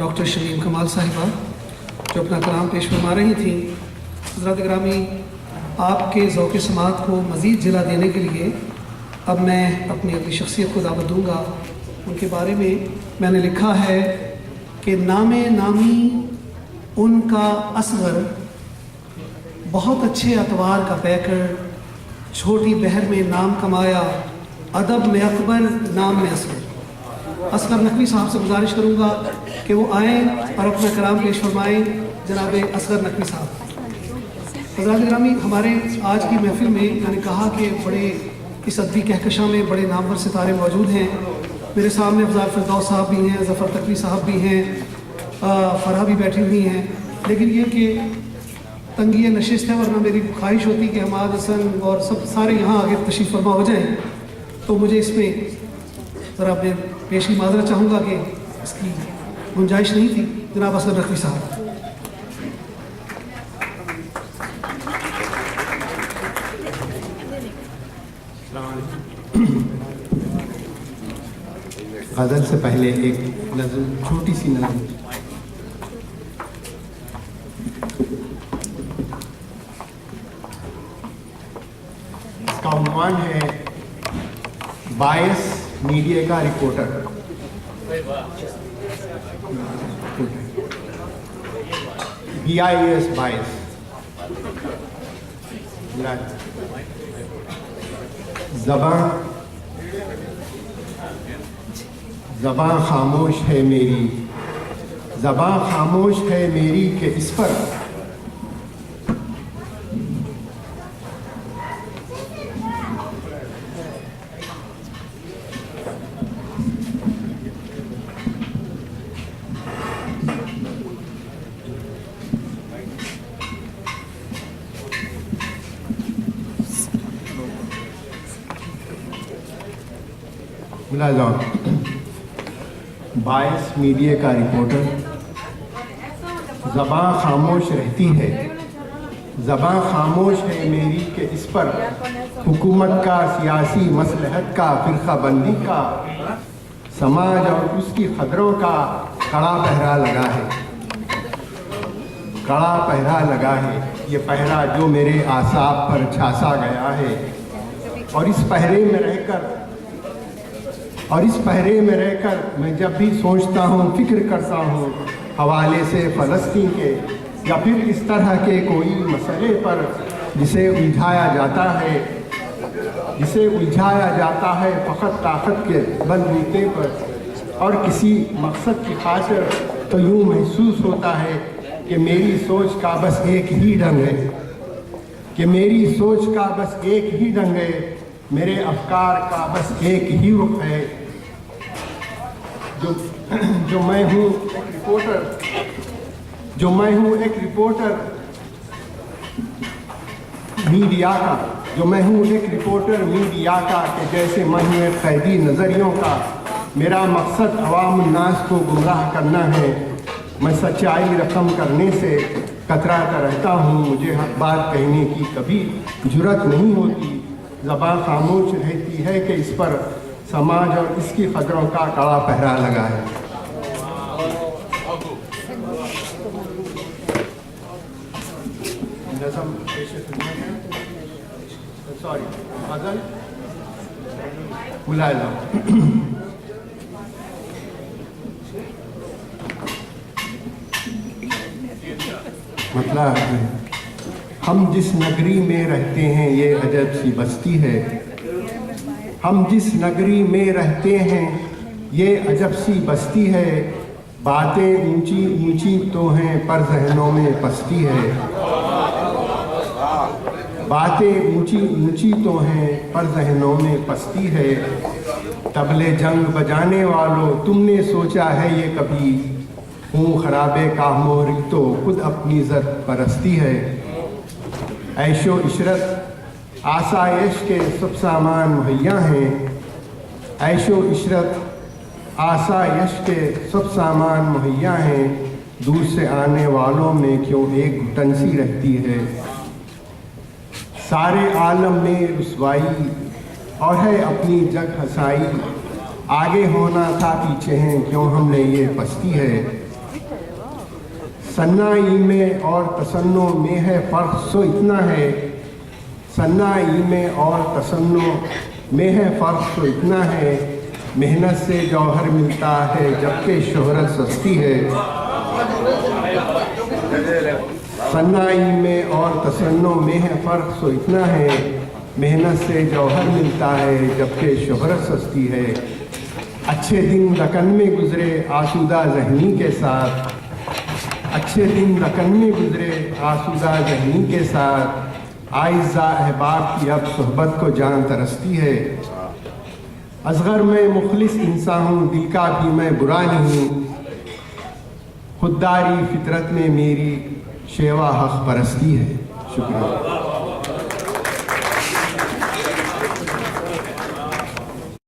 Doctor Shamim कमाल साहिबा जो अपना कलाम पेश फरमा रही थी। हज़रात गिरामी, आपके ज़ौक़ समात को मज़ीद जिला देने के लिए अब मैं अपनी अगली शख्सियत को दावत दूँगा। उनके बारे में मैंने लिखा है कि नामे नामी उनका असगर, बहुत अच्छे अतवार का पैकर, छोटी बहर में नाम कमाया, अदब में अकबर नाम में असगर। असगर नकवी साहब से गुजारिश करूँगा कि वो आएँ और अपना कलाम पेश फरमाएँ। जनाब असगर नकवी साहब। हज़रात गिरामी, हमारे आज की महफिल में मैंने कहा कि बड़े इस अदबी कहकशां में बड़े नामवर सितारे मौजूद हैं। मेरे सामने अफज़ाल फिरदौस साहब भी हैं, ज़फ़र तकवी साहब भी हैं, फ़रहा भी बैठी हुई हैं। लेकिन ये कि तंगी नशिस्त है, वरना मेरी ख्वाहिश होती कि हमाद हसन और सब सारे यहाँ आगे तशरीफ़ फरमा हो जाएँ। तो मुझे इसमें ज़रा मैं पेश की माज़रत चाहूँगा कि इसकी गुंजाइश नहीं थी। जनाब असगर नकवी साहब। गज़ल से पहले एक नज़म, छोटी सी नज़म। इसका उन्वान है बायस मीडिया का रिपोर्टर। BIS बायस। ज़बां खामोश है मेरी, ज़बां खामोश है मेरी कि इस पर बायस मीडिया का रिपोर्टर। ज़बां खामोश रहती है, ज़बां खामोश है मेरी कि इस पर हुकूमत का, सियासी मसलहत का, फ़िरक़ा बंदी का, समाज और उसकी क़दरों का कड़ा पहरा लगा है। कड़ा पहरा लगा है, ये पहरा जो मेरे आसाब पर छासा गया है। और इस पहरे में रहकर मैं जब भी सोचता हूँ, फिक्र करता हूँ हवाले से फ़लस्तीन के या फिर इस तरह के कोई मसले पर जिसे उलझाया जाता है फ़क़त ताकत के बलबूते पर और किसी मकसद की खातिर, तो यूँ महसूस होता है कि मेरी सोच का बस एक ही ढंग है, मेरे अफकार का बस एक ही रुख है। जो मैं हूँ एक रिपोर्टर मीडिया का, कि जैसे मैं हूँ एक कैदी नज़रियों का। मेरा मकसद अवाम उन्नास को गुमराह करना है। मैं सच्चाई रकम करने से कतराता रहता हूँ, मुझे हक बात कहने की कभी जुर्रत नहीं होती। ज़बां खामोश रहती है कि इस पर समाज और इसकी क़दरों का कड़ा पहरा लगा है। गज़ल मुलायजा। मतलब हम जिस नगरी में रहते हैं ये अजब सी बस्ती है। हम जिस नगरी में रहते हैं ये अजब सी बस्ती है। बातें ऊंची ऊंची तो हैं पर ज़हनों में पस्ती है। बातें ऊंची ऊंची तो हैं पर ज़हनों में पस्ती है। तबले जंग बजाने वालों, तुमने सोचा है ये कभी? खून खराबे का मोहरी तो खुद अपनी ज़द परस्ती है। ऐशो इशरत आसाइश के सब सामान मुहैया हैं। ऐशो इशरत आसाइश के सब सामान मुहैया हैं। दूर से आने वालों में क्यों एक घुटन सी रहती है। सारे आलम में रुसवाई और है अपनी जग हंसाई। आगे होना था पीछे हैं क्यों हमने ये पस्ती है। सन्नाई में और तसन्नो में है फ़र्क सो इतना है, सन्नाई में और तसन्नो में है फ़र्क सो इतना है, मेहनत से जौहर मिलता है जबकि शोहरत सस्ती है। सन्नाई में और तसन्नो में है फ़र्क सो इतना है, मेहनत से जौहर मिलता है जबकि शोहरत सस्ती है। अच्छे दिन रकन में गुज़रे आसूदा ज़हनी के साथ, अच्छे दिन रकन में गुज़रे आसूदा ज़हनी के साथ, आइज़ा अहबाब की अब सोहबत को जान तरसती है। असगर मैं मुखलिस इंसान हूँ, दिल का भी मैं बुरा नहीं, खुददारी फितरत में मेरी शेवा हक़ परस्ती है। शुक्रिया।